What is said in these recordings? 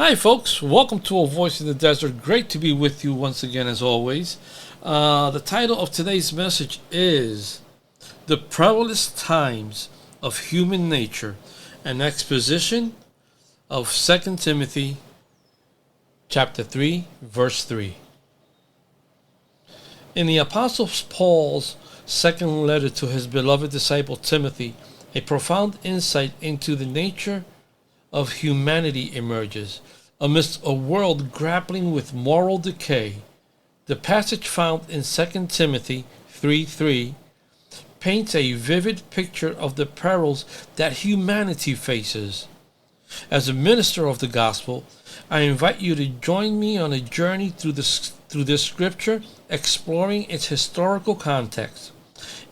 Hi, folks. Welcome to A Voice in the Desert. Great to be with you once again, as always. The title of today's message is The Perilous Times of Human Nature, an exposition of 2 Timothy chapter 3, verse 3. In the Apostle Paul's second letter to his beloved disciple Timothy, a profound insight into the nature of humanity emerges. Amidst a world grappling with moral decay, the passage found in 2 Timothy 3:3 paints a vivid picture of the perils that humanity faces. As a minister of the gospel, I invite you to join me on a journey through this scripture, exploring its historical context,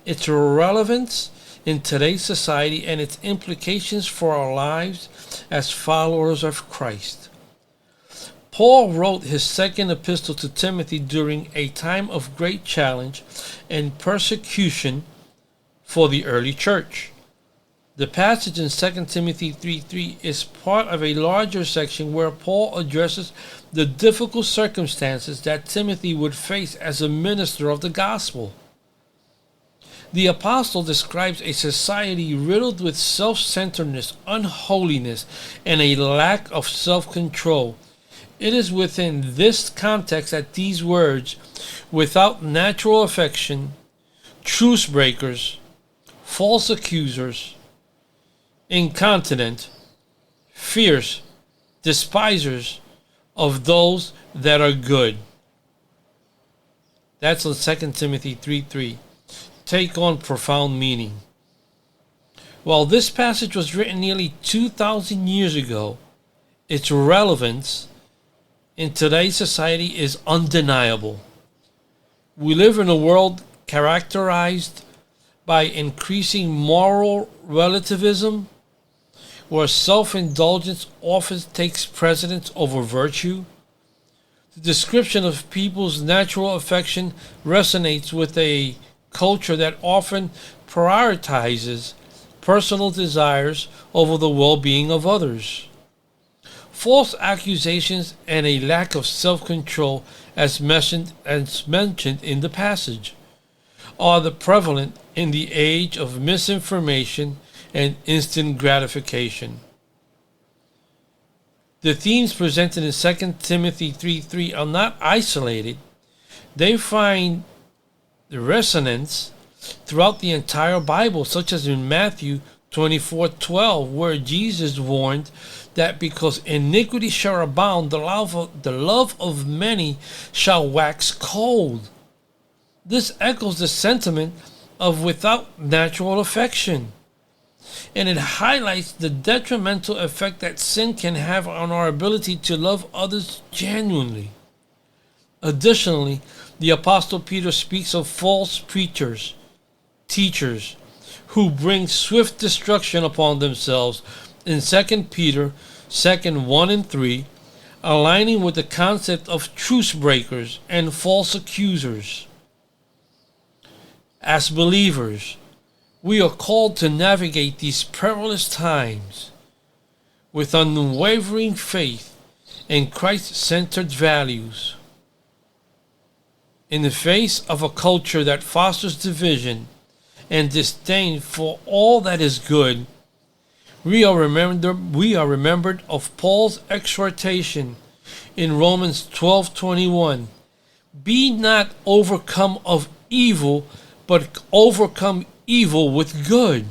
its relevance in today's society, and its implications for our lives as followers of Christ. Paul wrote his second epistle to Timothy during a time of great challenge and persecution for the early church. The passage in 2 Timothy 3:3 is part of a larger section where Paul addresses the difficult circumstances that Timothy would face as a minister of the gospel. The apostle describes a society riddled with self-centeredness, unholiness, and a lack of self-control. It is within this context that these words, without natural affection, truce breakers, false accusers, incontinent, fierce, despisers of those that are good. That's in 2 Timothy 3:3. Take on profound meaning. While this passage was written nearly 2,000 years ago, its relevance in today's society is undeniable. We live in a world characterized by increasing moral relativism, where self-indulgence often takes precedence over virtue. The description of people's natural affection resonates with a culture that often prioritizes personal desires over the well-being of others. False accusations and a lack of self-control, as mentioned in the passage, are the prevalent in the age of misinformation and instant gratification. The themes presented in 2 Timothy 3:3 are not isolated. They find resonance throughout the entire Bible, such as in Matthew 24:12, where Jesus warned that because iniquity shall abound, the love of many shall wax cold. This echoes the sentiment of without natural affection, and it highlights the detrimental effect that sin can have on our ability to love others genuinely. Additionally, the Apostle Peter speaks of false preachers, teachers, who bring swift destruction upon themselves in 2 Peter 1 and 3, aligning with the concept of truce breakers and false accusers. As believers, we are called to navigate these perilous times with unwavering faith and Christ-centered values. In the face of a culture that fosters division and disdain for all that is good, we are remembered of Paul's exhortation in Romans 12:21. Be not overcome of evil, but overcome evil with good.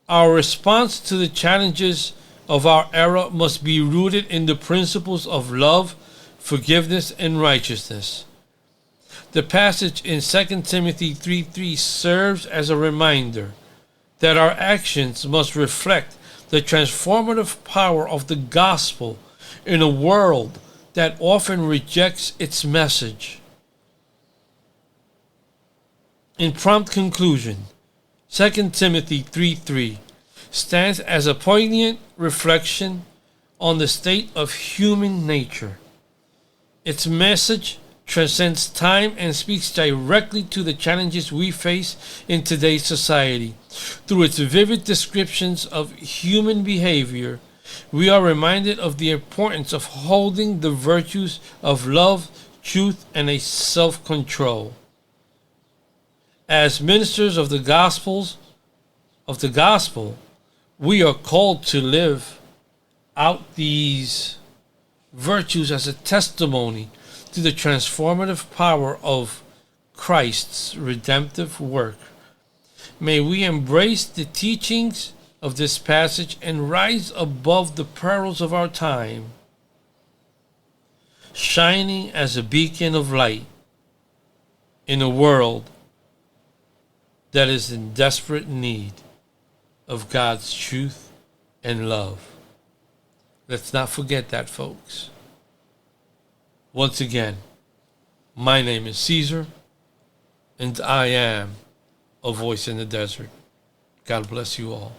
Our response to the challenges of our era must be rooted in the principles of love, forgiveness, and righteousness. The passage in 2 Timothy 3:3 serves as a reminder that our actions must reflect the transformative power of the gospel in a world that often rejects its message. In prompt conclusion, 2 Timothy 3:3 stands as a poignant reflection on the state of human nature. Its message transcends time and speaks directly to the challenges we face in today's society. Through its vivid descriptions of human behavior We are reminded of the importance of holding the virtues of love, truth, and a self-control. As ministers of the gospel, we are called to live out these virtues as a testimony to the transformative power of Christ's redemptive work. May we embrace the teachings of this passage and rise above the perils of our time, shining as a beacon of light in a world that is in desperate need of God's truth and love. Let's not forget that, folks. Once again, my name is Caesar, and I am a voice in the desert. God bless you all.